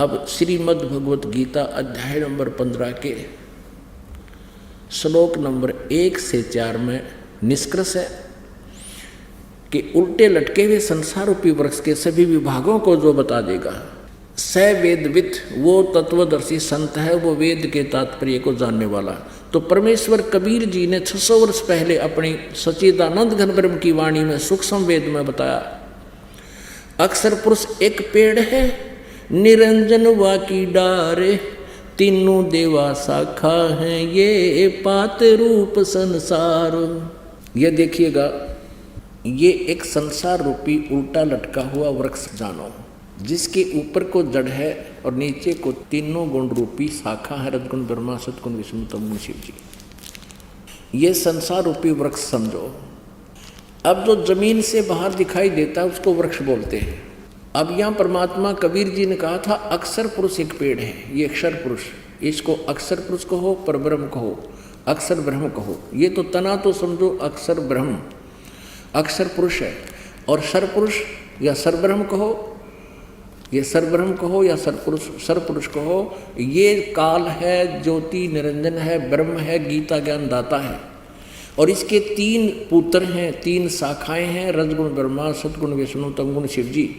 अब श्रीमद् भगवत गीता अध्याय नंबर 15 के श्लोक नंबर 1 से 4 में निष्कर्ष है कि उल्टे लटके हुए संसार रूपी वृक्ष के सभी विभागों को जो बता देगा, स वेदविद, वो तत्वदर्शी संत है, वो वेद के तात्पर्य को जानने वाला। तो परमेश्वर कबीर जी ने 600 वर्ष पहले अपनी सच्चिदानंद घन ब्रह्म की वाणी में सूक्ष्म वेद में बताया, अक्षर पुरुष एक पेड़ है, निरंजन वा की डारे, तीनों देवा शाखा हैं, ये पात रूप संसार। ये देखिएगा, ये एक संसार रूपी उल्टा लटका हुआ वृक्ष जानो, जिसके ऊपर को जड़ है और नीचे को तीनों गुण रूपी शाखा है, रजगुण ब्रह्मा, सतगुण विष्णु, तमगुण शिव जी। ये संसार रूपी वृक्ष समझो। अब जो जमीन से बाहर दिखाई देता है उसको वृक्ष बोलते हैं। अब यहाँ परमात्मा कबीर जी ने कहा था अक्षर पुरुष एक पेड़ है, ये अक्षर पुरुष, इसको अक्षर पुरुष कहो, परब्रह्म कहो, अक्षर ब्रह्म कहो। ये तो तना तो समझो अक्षर ब्रह्म, अक्षर पुरुष है। और सरपुरुष या सरब्रह्म कहो, ये सरब्रह्म कहो या सरपुरुष कहो, ये काल है, ज्योति निरंजन है, ब्रह्म है, गीता ज्ञान दाता है। और इसके 3 पुत्र हैं, 3 शाखाएं हैं, रजगुण ब्रह्मा, सतगुण विष्णु, तमगुण शिव जी।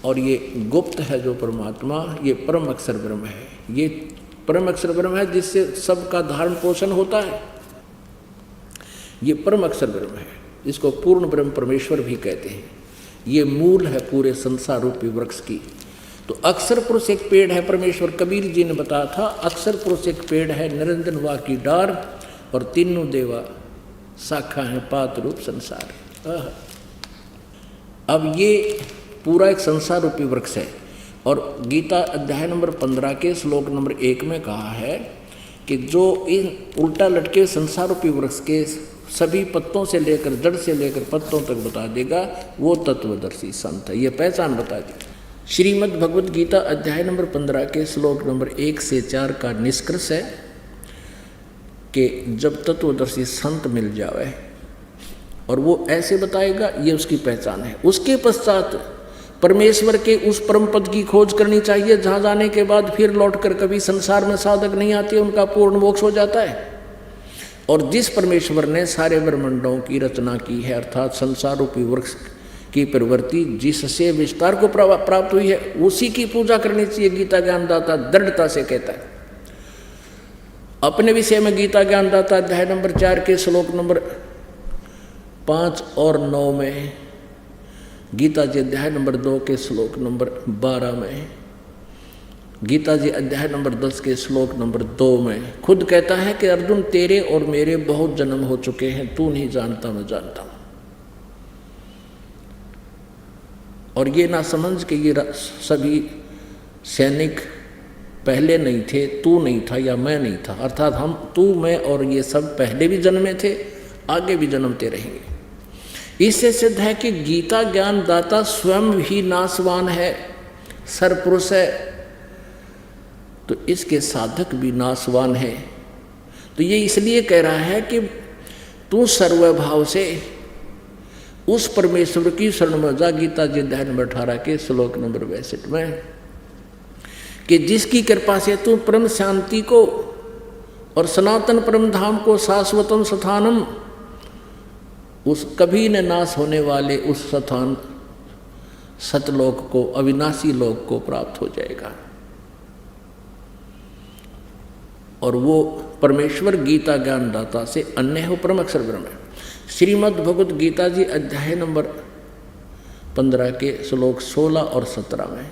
और ये गुप्त है जो परमात्मा, ये परम अक्षर ब्रह्म है। ये परम अक्षर ब्रह्म है जिससे सबका धारण पोषण होता है। ये परम अक्षर ब्रह्म है, इसको पूर्ण ब्रह्म परमेश्वर भी कहते हैं। ये मूल है पूरे संसार रूपी वृक्ष की। तो अक्षर पुरुष एक पेड़ है, परमेश्वर कबीर जी ने बताया था अक्षर पुरुष एक पेड़ है, निरंजन वा की डार, और तीनों देवा शाखा है, पात रूप संसार। अब ये पूरा एक संसार रूपी वृक्ष है। और गीता अध्याय नंबर 15 के श्लोक नंबर 1 में कहा है कि जो इन उल्टा लटके संसार रूपी वृक्ष के सभी पत्तों से लेकर, जड़ से लेकर पत्तों तक बता देगा, वो तत्वदर्शी संत है। ये पहचान बता दी। श्रीमद् भगवत गीता अध्याय नंबर 15 के श्लोक नंबर 1 से 4 का निष्कर्ष है कि जब तत्वदर्शी संत मिल जावे और वो ऐसे बताएगा, ये उसकी पहचान है। उसके पश्चात परमेश्वर के उस परम पद की खोज करनी चाहिए, जहाँ जाने के बाद फिर लौटकर कभी संसार में साधक नहीं आते, उनका पूर्ण मोक्ष हो जाता है। और जिस परमेश्वर ने सारे ब्रह्मांडों की रचना की है, अर्थात संसार रूपी वृक्ष की प्रवृत्ति जिससे विस्तार को प्राप्त हुई है, उसी की पूजा करनी चाहिए, गीता ज्ञानदाता दृढ़ता से कहता है। अपने विषय में गीता ज्ञानदाता अध्याय नंबर 4 के श्लोक नंबर 5 और 9 में, गीता जी अध्याय नंबर 2 के श्लोक नंबर 12 में, गीता जी अध्याय नंबर 10 के श्लोक नंबर 2 में खुद कहता है कि अर्जुन, तेरे और मेरे बहुत जन्म हो चुके हैं, तू नहीं जानता, मैं जानता हूं। और ये ना समझ कि ये सभी सैनिक पहले नहीं थे, तू नहीं था या मैं नहीं था, अर्थात हम, तू, मैं और ये सब पहले भी जन्मे थे, आगे भी जन्मते रहेंगे। इससे सिद्ध है कि गीता ज्ञान दाता स्वयं भी नाशवान है, सरपुरुष है, तो इसके साधक भी नाशवान है। तो ये इसलिए कह रहा है कि तू सर्वभाव से उस परमेश्वर की शरण में जा, गीता जी अध्याय नंबर 18 के श्लोक नंबर 62 में, कि जिसकी कृपा से तू परम शांति को और सनातन परम धाम को, शाश्वतम स्थानम, उस कभी न नाश होने वाले उस स्थान सतलोक को, अविनाशी लोक को प्राप्त हो जाएगा। और वो परमेश्वर गीता ज्ञानदाता से अन्य हो, परम अक्षर ब्रह्म है। श्रीमद् भगवत गीता जी अध्याय नंबर 15 के श्लोक 16 और 17 में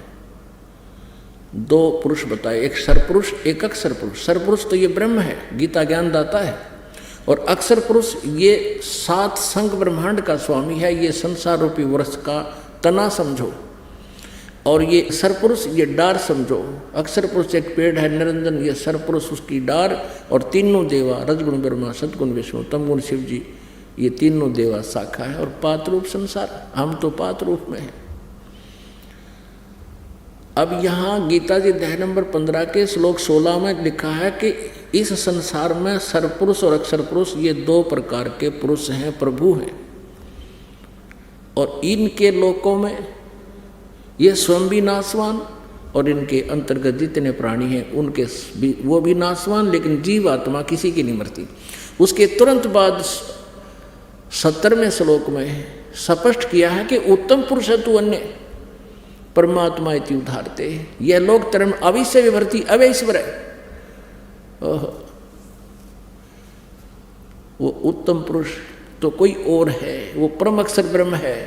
2 पुरुष बताए, एक सरपुरुष, एक अक्षर पुरुष। सरपुरुष तो ये ब्रह्म है, गीता ज्ञानदाता है, और अक्षर पुरुष ये 7 संग ब्रह्मांड का स्वामी है, ये संसार रूपी वृक्ष का तना समझो। और ये सरपुरुष ये डार समझो। अक्षर पुरुष एक पेड़ है, निरंजन, ये सरपुरुष उसकी डार, और तीनों देवा, रजगुण ब्रह्मा, सतगुण विष्णु, तमगुण शिव जी, ये तीनों देवा शाखा है। और पातरूप संसार, हम तो पात रूप में हैं। अब यहाँ गीता जी अध्याय नंबर 15 के श्लोक 16 में लिखा है कि इस संसार में सरपुरुष और अक्षर पुरुष ये 2 प्रकार के पुरुष हैं, प्रभु हैं। और इनके लोकों में ये स्वयं भी नाशवान और इनके अंतर्गत जितने प्राणी हैं उनके वो भी नाशवान, लेकिन जीव आत्मा किसी की नहीं मरती। उसके तुरंत बाद 70वें श्लोक में स्पष्ट किया है कि उत्तम पुरुष तु अन्य परमात्मा इति उदाहरते, यह लोक धर्म अविश्य विभर्ति अवैश्वर है। वो उत्तम पुरुष तो कोई और है, वो परम अक्षर ब्रह्म है।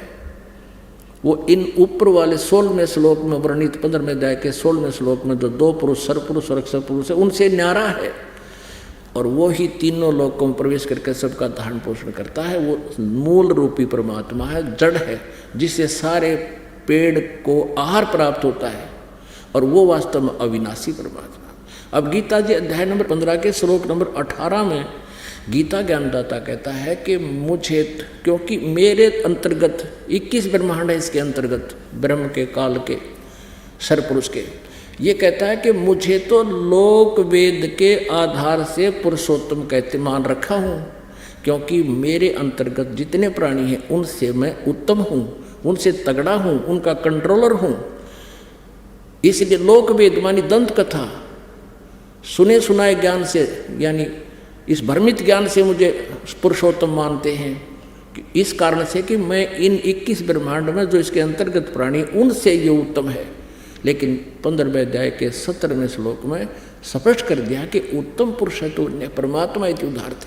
वो इन ऊपर वाले 16वें श्लोक में वर्णित 15वें अध्याय के 16वें श्लोक में जो 2 पुरुष सरपुरुष और अक्षर पुरुष है उनसे न्यारा है, और वो ही तीनों लोकों में प्रवेश करके सबका धारण पोषण करता है। वो मूल रूपी परमात्मा है, जड़ है, जिससे सारे पेड़ को आहार प्राप्त होता है, और वो वास्तव में अविनाशी परमात्मा। अब गीता जी अध्याय नंबर 15 के श्लोक नंबर 18 में गीता ज्ञानदाता कहता है कि मुझे, क्योंकि मेरे अंतर्गत 21 ब्रह्मांड है, इसके अंतर्गत ब्रह्म के काल के सरपुरुष के, ये कहता है कि मुझे तो लोक वेद के आधार से पुरुषोत्तम कहते मान रखा हूँ, क्योंकि मेरे अंतर्गत जितने प्राणी हैं उनसे मैं उत्तम हूँ, उनसे तगड़ा हूँ, उनका कंट्रोलर हूँ। इसलिए लोक वेद मानी दंत कथा सुने सुनाए ज्ञान से, यानी इस भ्रमित ज्ञान से मुझे पुरुषोत्तम मानते हैं, इस कारण से कि मैं इन 21 ब्रह्मांड में जो इसके अंतर्गत प्राणी उनसे ये उत्तम है। लेकिन 15वें अध्याय के 17वें श्लोक में स्पष्ट कर दिया कि उत्तम पुरुष है तो परमात्मा इति उदाहरते।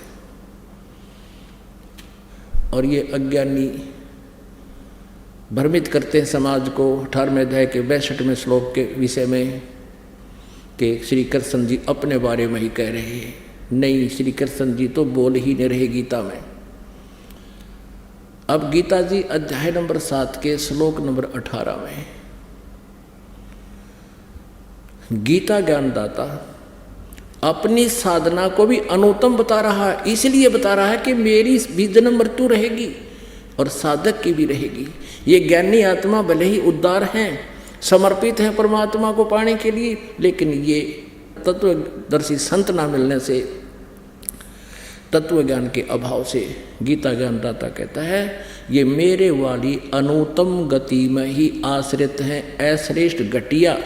और ये अज्ञानी भ्रमित करते हैं समाज को 18वें अध्याय के 62वें श्लोक के विषय में कि श्री कृष्ण जी अपने बारे में ही कह रहे हैं। नहीं, श्री कृष्ण जी तो बोल ही नहीं रहे गीता में। अब गीता जी अध्याय नंबर 7 के श्लोक नंबर 18 में गीता ज्ञानदाता अपनी साधना को भी अनुत्तम बता रहा है। इसलिए बता रहा है कि मेरी भी जन्म मृत्यु रहेगी और साधक की भी रहेगी। ये ज्ञानी आत्मा भले ही उद्धार हैं, समर्पित है परमात्मा को पाने के लिए, लेकिन ये तत्वदर्शी संत ना मिलने से, तत्व ज्ञान के अभाव से गीता ज्ञानदाता कहता है ये मेरे वाली अनुत्तम गति में ही आश्रित हैं। अश्रेष्ठ घटिया,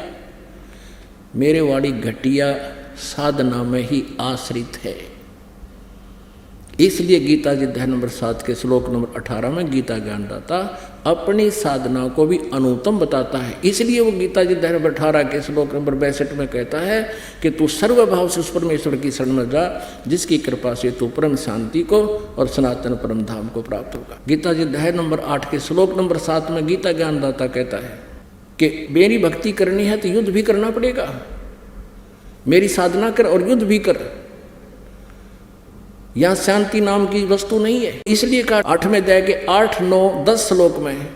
मेरे वाली घटिया साधना में ही आश्रित है। इसलिए गीता जी अध्याय नंबर 7 के श्लोक नंबर 18 में गीता ज्ञानदाता अपनी साधना को भी अनुत्तम बताता है। इसलिए वो गीता जी अध्याय नंबर 18 के श्लोक नंबर 62 में कहता है कि तू सर्वभाव से उस परमेश्वर की शरण में जा, जिसकी कृपा से तू परम शांति को और सनातन परम धाम को प्राप्त होगा। गीता जी अध्याय नंबर 8 के श्लोक नंबर 7 में गीता ज्ञानदाता कहता है कि मेरी भक्ति करनी है तो युद्ध भी करना पड़ेगा, मेरी साधना कर और युद्ध भी कर। यहाँ शांति नाम की वस्तु नहीं है। इसलिए कहा 8वें अध्याय के 8, 9, 10 श्लोक में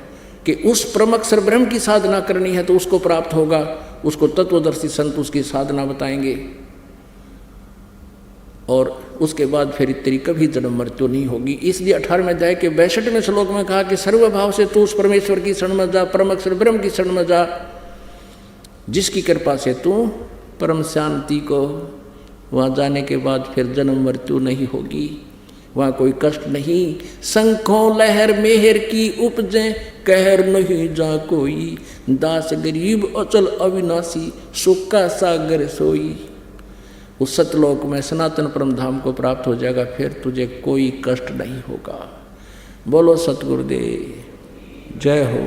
कि उस परम अक्षर ब्रह्म की साधना करनी है तो उसको प्राप्त होगा। उसको तत्वदर्शी संत उसकी साधना बताएंगे, और उसके बाद फिर तेरी कभी जन्म मृत्यु नहीं होगी। इसलिए 18वें अध्याय के 62वें श्लोक में कहा कि सर्वभाव से तू उस परमेश्वर की शरण में जा, परम अक्षर ब्रह्म की शरण में जा, जिसकी कृपा से तू परम शांति को, वहाँ जाने के बाद फिर जन्म मृत्यु नहीं होगी, वहाँ कोई कष्ट नहीं। शंखों लहर मेहर की उपजे, कहर नहीं जा कोई, दास गरीब अचल अविनाशी, सुख का सागर सोई। उस सतलोक में सनातन परम धाम को प्राप्त हो जाएगा, फिर तुझे कोई कष्ट नहीं होगा। बोलो सतगुरुदेव, जय हो।